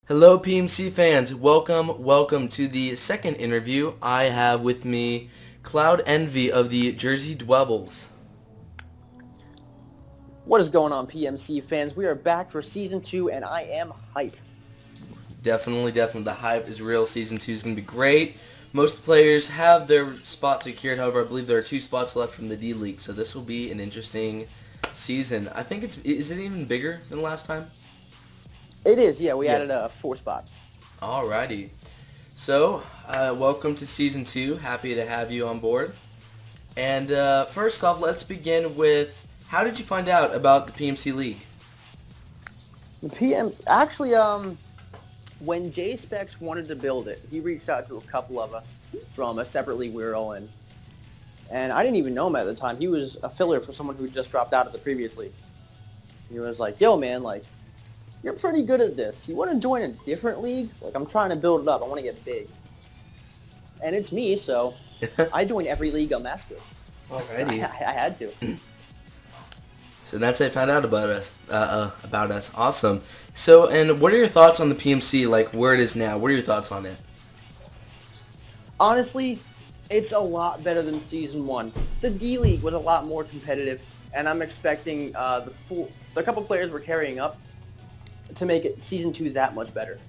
Hello, PMC fans. Welcome to the second interview. I have with me Cloud Envy of the Jersey Dwebbles. What is going on, PMC fans? We are back for Season 2, and I am hype. Definitely. The hype is real. Season 2 is going to be great. Most players have their spots secured. However, I believe there are 2 spots left from the D League, so this will be an interesting season. I think is it even bigger than last time? It is, yeah. We Yeah. added 4 spots. Alrighty. So, welcome to Season 2. Happy to have you on board. And first off, let's begin with, how did you find out about the PMC League? Actually, when J Specs wanted to build it, he reached out to a couple of us from a separate league we were all in. And I didn't even know him at the time. He was a filler for someone who just dropped out of the previous league. He was like, yo, man, you're pretty good at this. You want to join a different league? I'm trying to build it up. I want to get big. And it's me, so I joined every league I'm after. Alrighty. I had to. So that's how I found out about us. Awesome. So, and what are your thoughts on the PMC, like where it is now? What are your thoughts on it? Honestly, it's a lot better than Season 1. The D League was a lot more competitive, and I'm expecting the couple players we're carrying up to make it Season 2 that much better.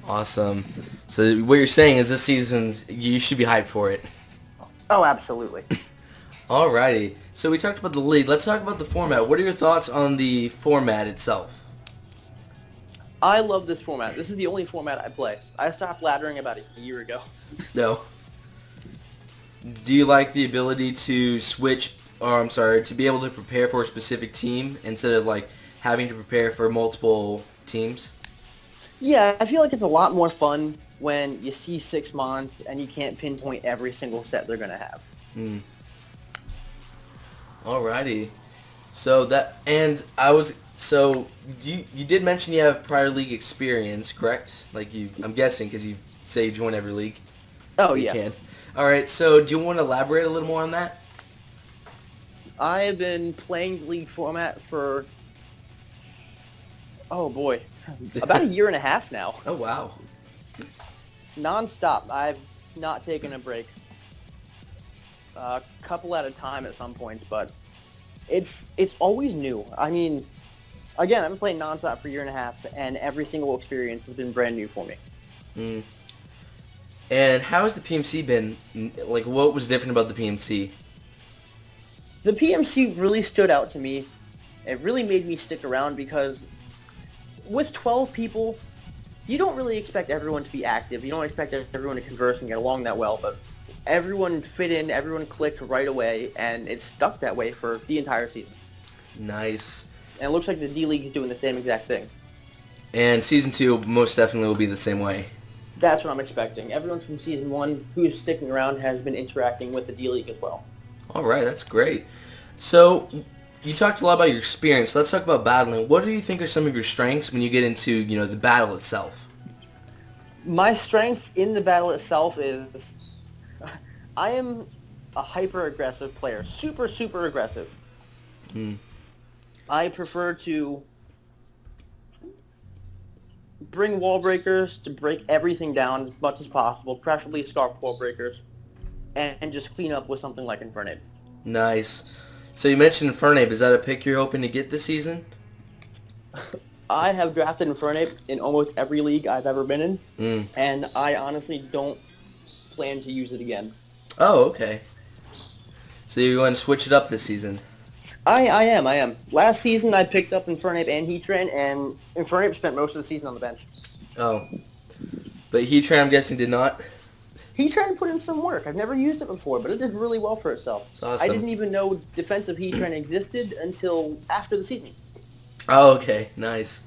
Awesome. So what you're saying is this season, you should be hyped for it. Oh, absolutely. Alrighty. So we talked about the league. Let's talk about the format. What are your thoughts on the format itself? I love this format. This is the only format I play. I stopped laddering about a year ago. No. Do you like the ability to to be able to prepare for a specific team instead of having to prepare for multiple teams? Yeah, I feel like it's a lot more fun when you see 6 mons and you can't pinpoint every single set they're going to have. Alrighty. You did mention you have prior league experience, correct? I'm guessing because you say you join every league. Oh, You yeah. can. Alright, so do you want to elaborate a little more on that? I have been playing the league format for, oh boy, about a year and a half now. Oh, wow. Non-stop. I've not taken a break. A couple at a time at some points, but it's always new. I mean, again, I've been playing non-stop for a year and a half, and every single experience has been brand new for me. And how has the PMC been? What was different about the PMC? The PMC really stood out to me. It really made me stick around because with 12 people, you don't really expect everyone to be active. You don't expect everyone to converse and get along that well, but everyone fit in, everyone clicked right away, and it stuck that way for the entire season. Nice. And it looks like the D League is doing the same exact thing. And Season 2 most definitely will be the same way. That's what I'm expecting. Everyone from Season 1 who is sticking around has been interacting with the D League as well. Alright, that's great. So, you talked a lot about your experience. Let's talk about battling. What do you think are some of your strengths when you get into, the battle itself? My strength in the battle itself is I am a hyper-aggressive player. Super, super aggressive. I prefer to bring wall breakers to break everything down as much as possible, preferably scarf wall breakers, and just clean up with something like Infernape. Nice. So you mentioned Infernape. Is that a pick you're hoping to get this season? I have drafted Infernape in almost every league I've ever been in, and I honestly don't plan to use it again. Oh, okay. So you're going to switch it up this season? I am. Last season I picked up Infernape and Heatran, and Infernape spent most of the season on the bench. Oh. But Heatran, I'm guessing, did not? Heatran put in some work. I've never used it before, but it did really well for itself. It's awesome. I didn't even know defensive Heatran existed until after the season. Oh, okay. Nice.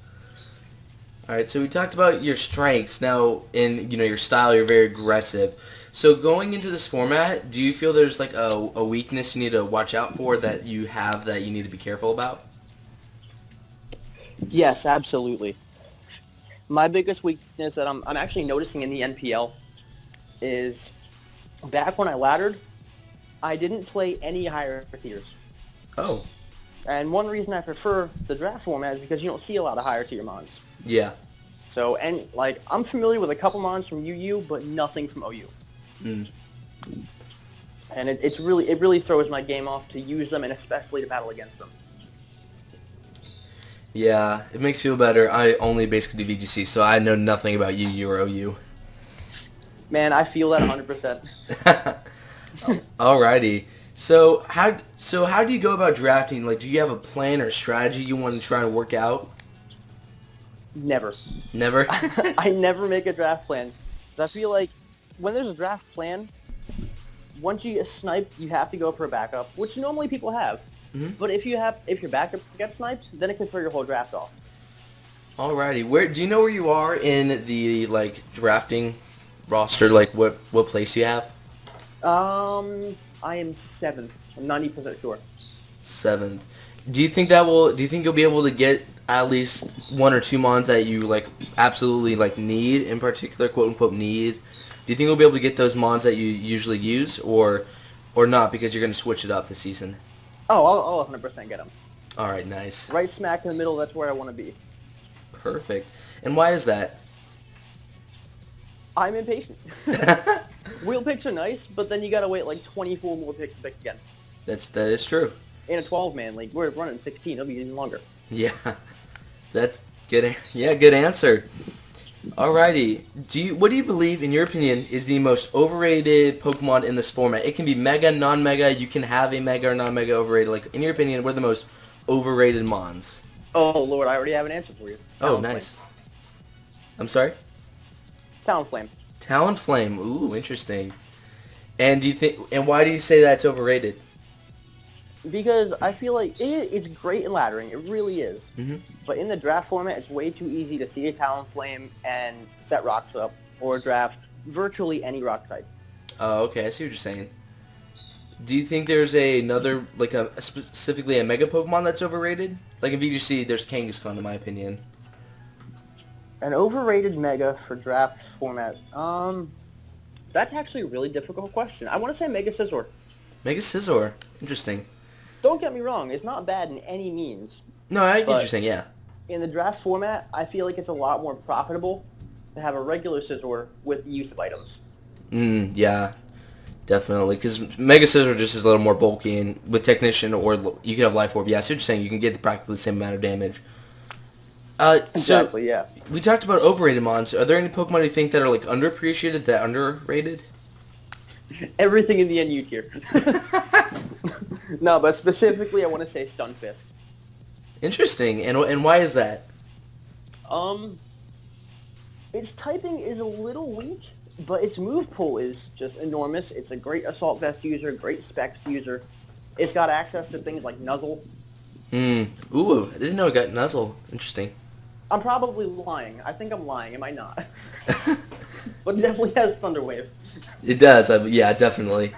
Alright, so we talked about your strengths. Now, in your style, you're very aggressive. So going into this format, do you feel there's a weakness you need to watch out for that you have that you need to be careful about? Yes, absolutely. My biggest weakness that I'm actually noticing in the NPL is back when I laddered, I didn't play any higher tiers. Oh. And one reason I prefer the draft format is because you don't see a lot of higher tier mons. Yeah. So, and like, I'm familiar with a couple mons from UU, but nothing from OU. Mm. And it really throws my game off to use them, and especially to battle against them. Yeah, it makes me feel better. I only basically do VGC, so I know nothing about UU or OU. Man, I feel that 100%. Alrighty. So how do you go about drafting? Like, do you have a plan or a strategy you want to try and work out? Never. Never? I never make a draft plan. 'Cause I feel like when there's a draft plan, once you get sniped, you have to go for a backup, which normally people have. Mm-hmm. But if your backup gets sniped, then it can throw your whole draft off. Alrighty. Where do you know where you are in the like drafting roster? Like what place you have? I am 7th. I'm 90% sure. 7th. Do you think you'll be able to get at least one or two mons that you like absolutely like need in particular, quote unquote need? Do you think you'll be able to get those mons that you usually use or not because you're going to switch it up this season? Oh, I'll 100% get them. All right, nice. Right smack in the middle, that's where I want to be. Perfect. And why is that? I'm impatient. Wheel picks are nice, but then you gotta wait like 24 more picks to pick again. That is true. In a 12-man league, we're running 16. It'll be even longer. Yeah, that's good. Yeah, good answer. Alrighty. What do you believe, in your opinion, is the most overrated Pokemon in this format? It can be Mega, non-Mega. You can have a Mega or non-Mega overrated. Like, in your opinion, what are the most overrated Mons? Oh Lord, I already have an answer for you. Oh, nice. I'm sorry? Talonflame. Talonflame. Ooh, interesting. And why do you say that's overrated? Because I feel like it's great in laddering. It really is. Mm-hmm. But in the draft format, it's way too easy to see a Talonflame and set rocks up or draft virtually any rock type. Oh, okay. I see what you're saying. Do you think there's another, like specifically a Mega Pokemon that's overrated? Like in VGC, there's Kangaskhan, in my opinion. An overrated Mega for draft format. That's actually a really difficult question. I want to say Mega Scizor. Mega Scizor. Interesting. Don't get me wrong, it's not bad in any means. No, I get what you're saying, yeah. In the draft format, I feel like it's a lot more profitable to have a regular Scizor with the use of items. Yeah, definitely. Because Mega Scizor just is a little more bulky, and with Technician or you can have Life Orb. Yeah, I see what you're saying. You can get practically the same amount of damage. Exactly, yeah. We talked about overrated mons. Are there any Pokemon you think that are like underappreciated, that underrated? Everything in the NU tier. No, but specifically I want to say Stunfisk. Interesting. And why is that? Its typing is a little weak, but its move pool is just enormous. It's a great Assault Vest user, great Specs user. It's got access to things like Nuzzle. Ooh, I didn't know it got Nuzzle. Interesting. I'm probably lying. I think I'm lying. Am I not? But it definitely has Thunder Wave. It does. Yeah, definitely.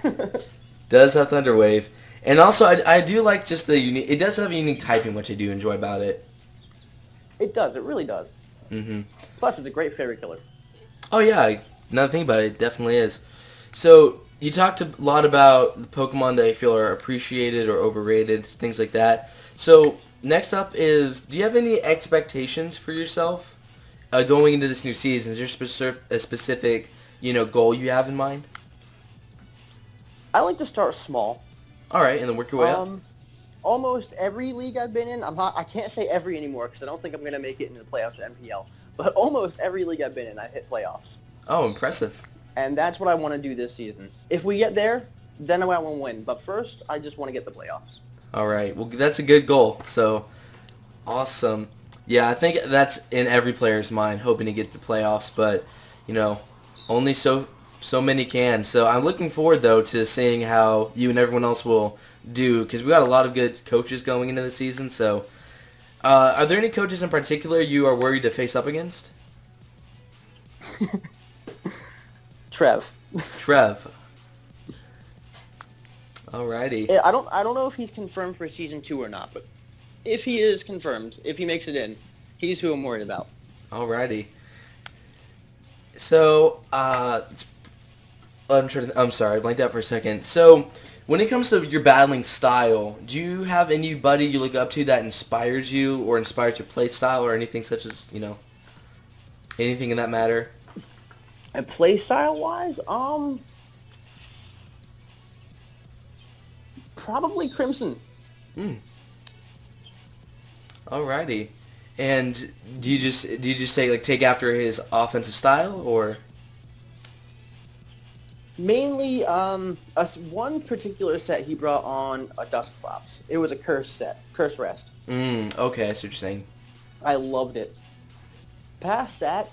Does have Thunder Wave. And also, I do like just the unique... It does have a unique typing, which I do enjoy about it. It does. It really does. Mm-hmm. Plus, it's a great Fairy Killer. Oh, yeah. Now that I think about it, it definitely is. So, you talked a lot about the Pokemon that you feel are appreciated or overrated, things like that. So, next up is, do you have any expectations for yourself going into this new season? Is there a specific, goal you have in mind? I like to start small. All right, and then work your way up. Almost every league I've been in, I can't say every anymore because I don't think I'm going to make it into the playoffs or MPL, but almost every league I've been in, I've hit playoffs. Oh, impressive. And that's what I want to do this season. If we get there, then I want to win. But first, I just want to get the playoffs. All right. Well, that's a good goal. So, awesome. Yeah, I think that's in every player's mind, hoping to get the playoffs. But, only so many can. So I'm looking forward, though, to seeing how you and everyone else will do, because we got a lot of good coaches going into the season. So, are there any coaches in particular you are worried to face up against? Trev. Alrighty. I don't know if he's confirmed for season 2 or not, but if he is confirmed, if he makes it in, he's who I'm worried about. Alrighty. So, I'm sorry, I blanked out for a second. So, when it comes to your battling style, do you have anybody you look up to that inspires you or inspires your play style or anything such as, Anything in that matter? And play style wise, probably Crimson. Alrighty. And do you just take after his offensive style, or? Mainly, one particular set he brought on a Dusclops. It was a curse set, curse rest. Okay, that's what you're saying. I loved it. Past that,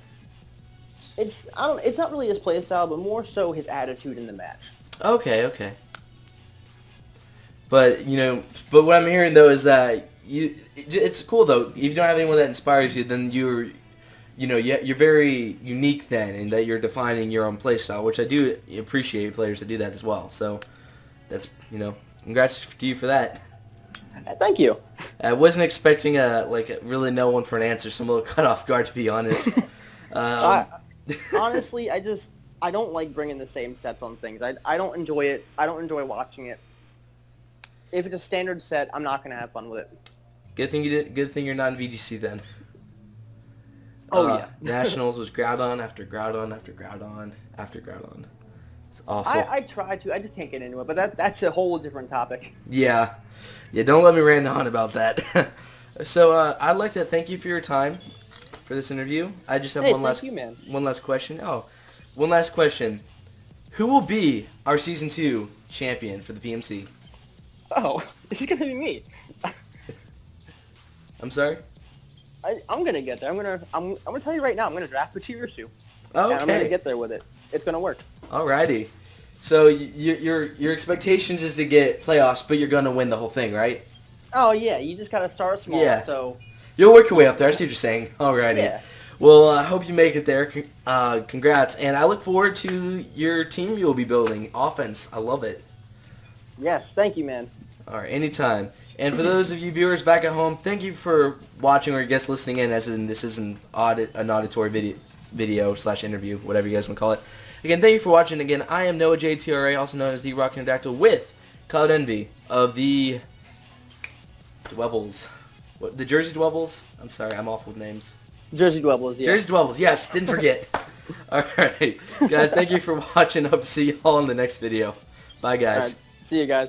it's not really his play style, but more so his attitude in the match. Okay. But what I'm hearing though is that it's cool though. If you don't have anyone that inspires you, then you're very unique then, in that you're defining your own play style, which I do appreciate players that do that as well. So that's congrats to you for that. Thank you. I wasn't expecting really no one for an answer, so I'm a little cut off guard, to be honest. Honestly, I don't like bringing the same sets on things. I don't enjoy it. I don't enjoy watching it. If it's a standard set, I'm not gonna have fun with it. Good thing you're not in VGC then. Oh yeah. Nationals was Groudon after Groudon after Groudon after Groudon. It's awful. I try to. I just can't get into it. But that's a whole different topic. Yeah. Don't let me rant on about that. So I'd like to thank you for your time for this interview. I just have one last question. One last question. Who will be our Season 2 champion for the PMC? Oh, this is gonna be me. I'm sorry? I'm gonna get there. I'm gonna tell you right now. I'm gonna draft Pachirisu. Okay. And I'm gonna get there with it. It's gonna work. Alrighty. So your expectations is to get playoffs, but you're gonna win the whole thing, right? Oh yeah, you just gotta start small. Yeah. So you'll work your way up there. I see what you're saying. Alrighty. Yeah. Well, I hope you make it there. Congrats, and I look forward to your team you'll be building. Offense, I love it. Yes, thank you, man. All right, anytime. And for those of you viewers back at home, thank you for watching, or I guess listening in, as in this is an auditory video / interview, whatever you guys want to call it. Again, thank you for watching. Again, I am Noah JTRA, also known as the Rockin Aerodactyl, with Cloud Envy of the Dwebbles. What, the Jersey Dwebbles? I'm sorry, I'm awful with names. Jersey Dwebbles, yeah. Jersey Dwebbles, yes, didn't forget. All right, guys, thank you for watching. Hope to see you all in the next video. Bye, guys. All right, see you guys.